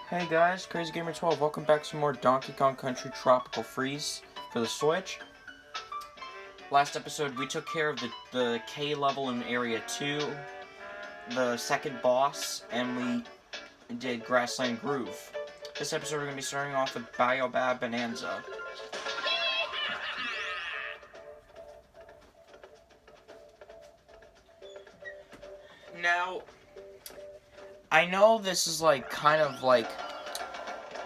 Hey guys, Crazy Gamer 12. Welcome back to some more Donkey Kong Country Tropical Freeze for the Switch. Last episode, we took care of the K level in Area 2, the second boss, and we did Grassland Groove. This episode, we're going to be starting off with Baobab Bonanza. Now, I know this is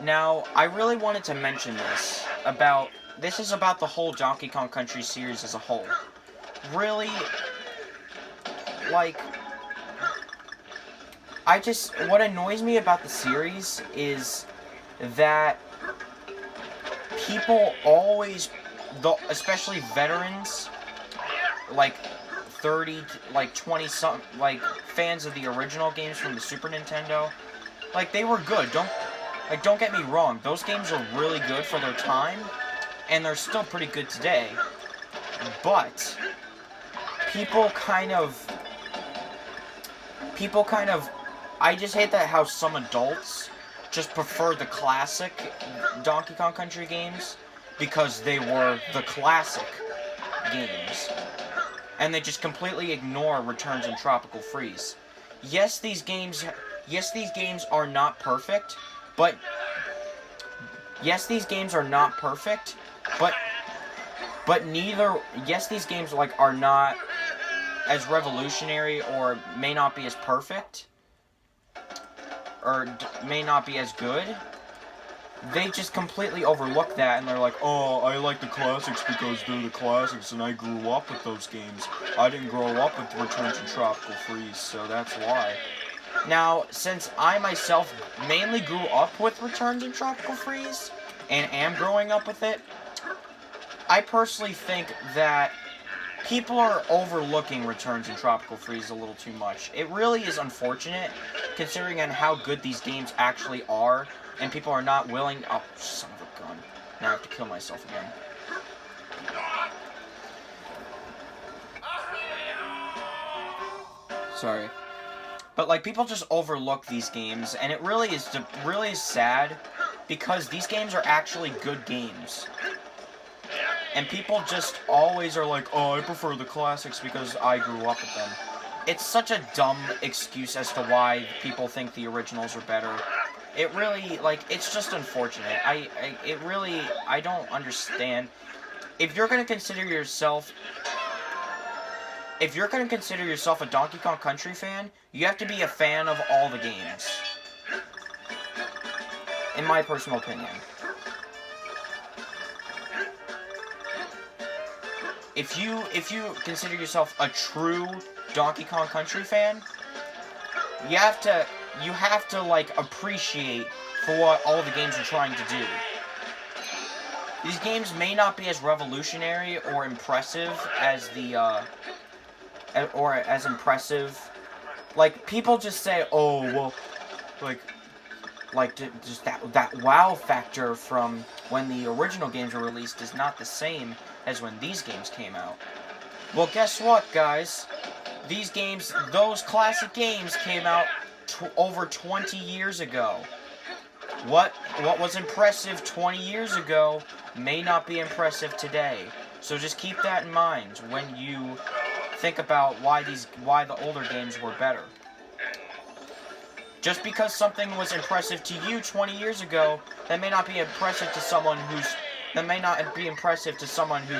Now, I really wanted to mention this is about the whole Donkey Kong Country series as a whole. Really, what annoys me about the series is that people always, especially veterans, 30, 20 something, fans of the original games from the Super Nintendo, they were good. Don't get me wrong, those games are really good for their time, and they're still pretty good today, but people kind of, I just hate that how some adults just prefer the classic Donkey Kong Country games because they were the classic games, and they just completely ignore Returns and Tropical Freeze. Yes, these games are not perfect, but these games are not as revolutionary or may not be as perfect or may not be as good. They just completely overlook that, and they're like, oh, I like the classics because they're the classics and I grew up with those games. I didn't grow up with Returns and Tropical Freeze, so that's why. Now, since I myself mainly grew up with Returns and Tropical Freeze, and am growing up with it, I personally think that people are overlooking Returns and Tropical Freeze a little too much. It really is unfortunate, considering on how good these games actually are, and people are not willing... Oh, son of a gun. Now I have to kill myself again. Sorry. But, people just overlook these games, and it really is sad, because these games are actually good games. And people just always are like, oh, I prefer the classics because I grew up with them. It's such a dumb excuse as to why people think the originals are better. It really, it's just unfortunate. I don't understand. If you're gonna consider yourself a Donkey Kong Country fan, you have to be a fan of all the games. In my personal opinion. If you consider yourself a true Donkey Kong Country fan, you have to appreciate for what all the games are trying to do. These games may not be as revolutionary or impressive as people just say, oh, well, just that wow factor from when the original games were released is not the same as when these games came out. Well, guess what, guys? Those classic games came out over 20 years ago. What was impressive 20 years ago may not be impressive today. So just keep that in mind when you think about why the older games were better. Just because something was impressive to you 20 years ago, that may not be impressive to someone who's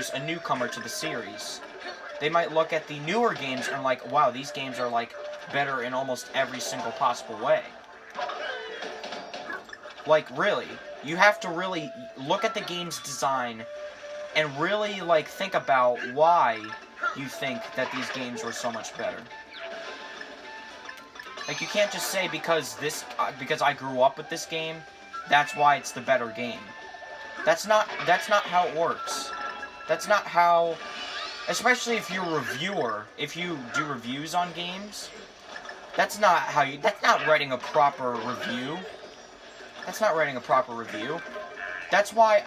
a newcomer to the series. They might look at the newer games and like, wow, these games are better in almost every single possible way. Really, you have to really look at the game's design and really think about why you think that these games were so much better. You can't just say because I grew up with this game, that's why it's the better game. That's not how it works. That's not how, especially if you're a reviewer, if you do reviews on games, that's not writing a proper review. That's why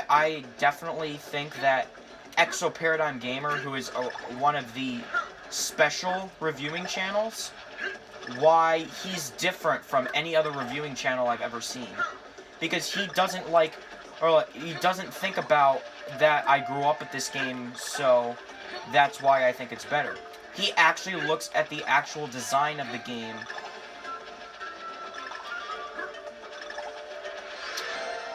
I definitely think that Exo Paradigm Gamer, who is one of the special reviewing channels, why he's different from any other reviewing channel I've ever seen. Because he doesn't like, or he doesn't think about that I grew up with this game, so that's why I think it's better. He actually looks at the actual design of the game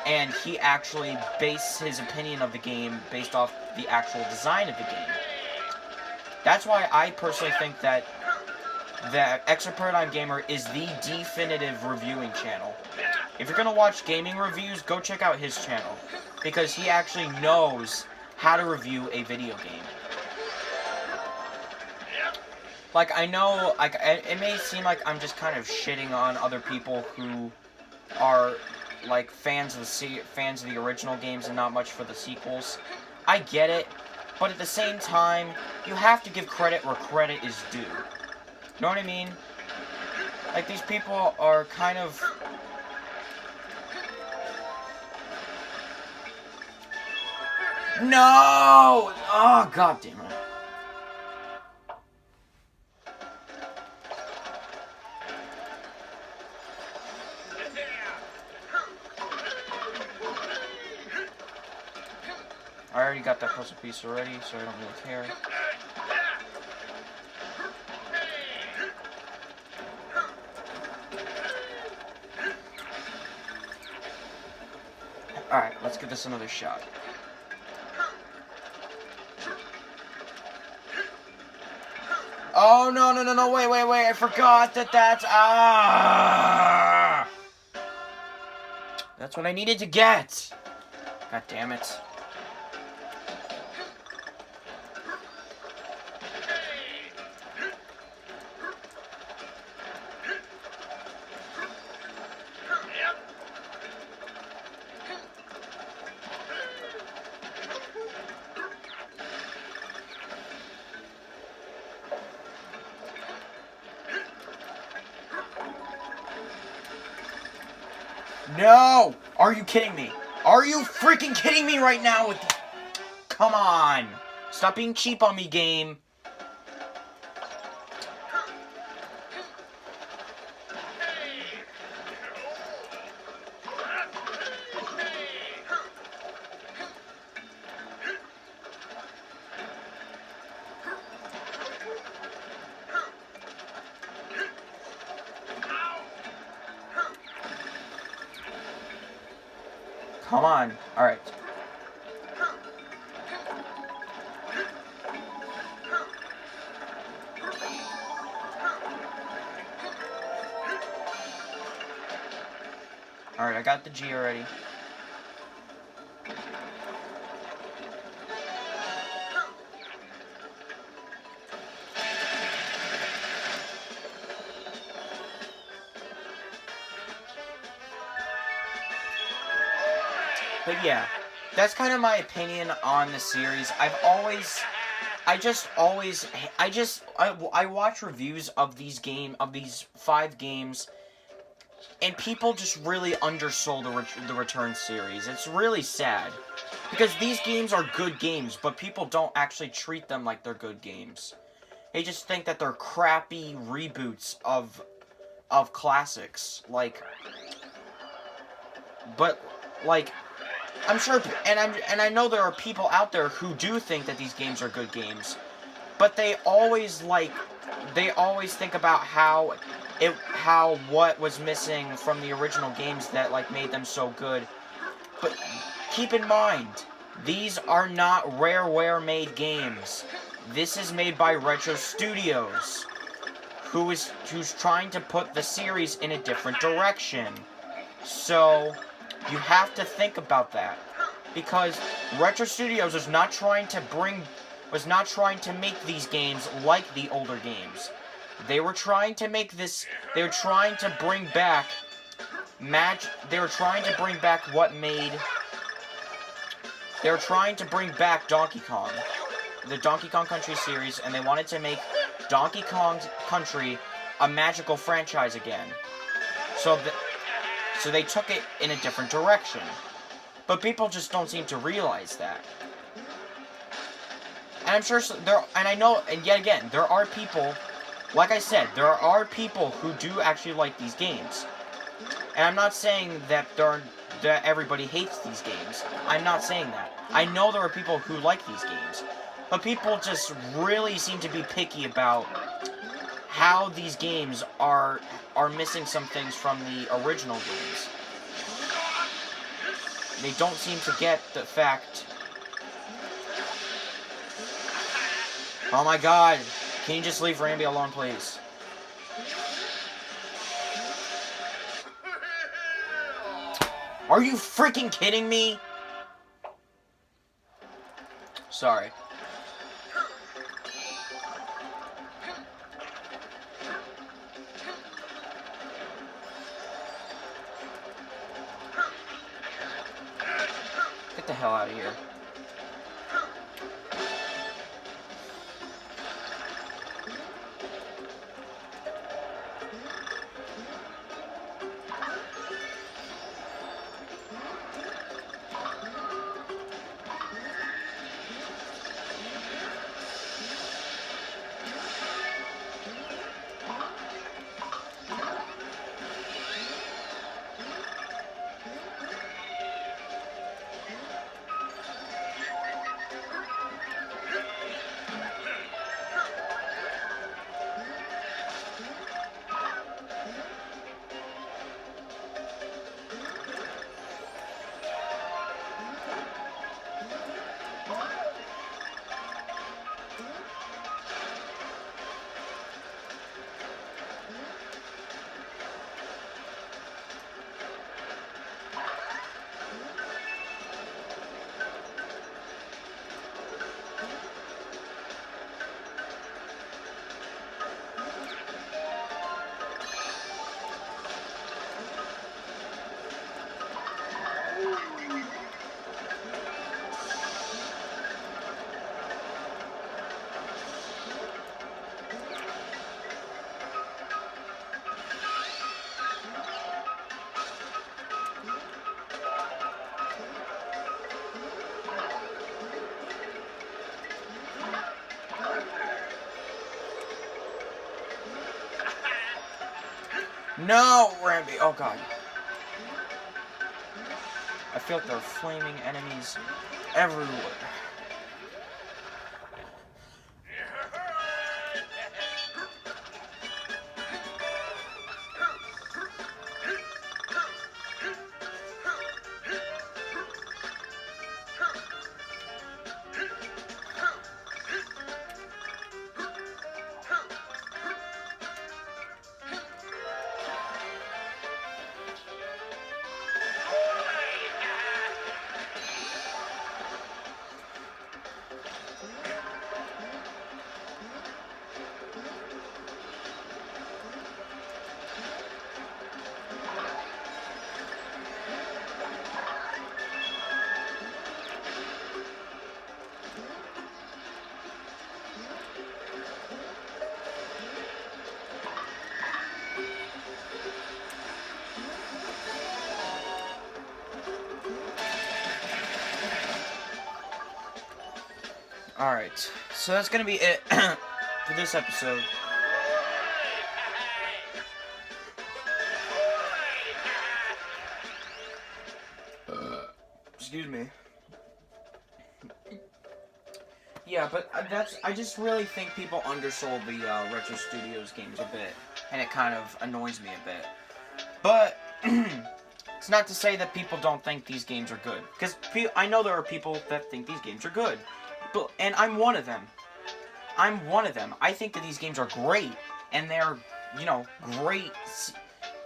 and he actually based his opinion of the game based off the actual design of the game. That's why I personally think that Extra Paradigm Gamer is the definitive reviewing channel. If you're gonna watch gaming reviews, go check out his channel, because he actually knows how to review a video game. Like, I know, like, it may seem like I'm just kind of shitting on other people who are, like, fans of the original games and not much for the sequels. I get it, but at the same time, you have to give credit where credit is due. Know what I mean? Like, these people are kind of... No! Oh, god damn it. I already got that puzzle piece already, so I don't really care. Alright, let's give this another shot. Oh, no, wait, I forgot that's... That's what I needed to get! God damn it. No! Are you kidding me? Are you freaking kidding me right now with... Come on! Stop being cheap on me, game. Come on. Alright. Alright, I got the G already. But yeah, that's kind of my opinion on the series. I watch reviews of these 5 games, and people just really undersold the Return series. It's really sad, because these games are good games, but people don't actually treat them like they're good games. They just think that they're crappy reboots of classics, I'm sure, and I know there are people out there who do think that these games are good games, but they always think about what was missing from the original games that made them so good. But keep in mind, these are not Rareware made games. This is made by Retro Studios, who's trying to put the series in a different direction. So you have to think about that, because Retro Studios was not trying to make these games like the older games. They were trying to make this. They were trying to bring back They were trying to bring back They were trying to bring back Donkey Kong, the Donkey Kong Country series, and they wanted to make Donkey Kong Country a magical franchise again. So they took it in a different direction. But people just don't seem to realize that. And I'm sure and I know, and yet again, there are people like I said, there are people who do actually like these games. And I'm not saying that that everybody hates these games. I'm not saying that. I know there are people who like these games. But people just really seem to be picky about how these games are missing some things from the original games. They don't seem to get the fact... Oh my god! Can you just leave Rambi alone, please? Are you freaking kidding me? Sorry. Get the hell out of here. No, Rambi! Oh god. I feel like there are flaming enemies everywhere. Alright, so that's gonna be it for this episode. Excuse me. Yeah, but I just really think people undersold the Retro Studios games a bit, and it kind of annoys me a bit. But it's not to say that people don't think these games are good, because I know there are people that think these games are good. And I'm one of them. I think that these games are great, and they're, great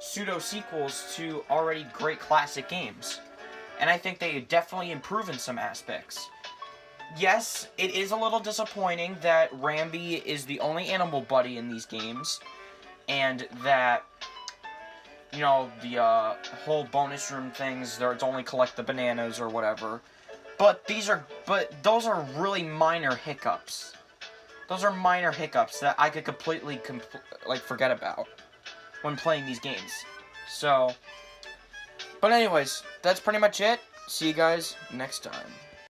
pseudo-sequels to already great classic games. And I think they definitely improve in some aspects. Yes, it is a little disappointing that Rambi is the only animal buddy in these games, and that, the whole bonus room things, it's only collect the bananas or whatever. But those are really minor hiccups. Those are minor hiccups that I could completely, forget about when playing these games. So, but anyways, that's pretty much it. See you guys next time.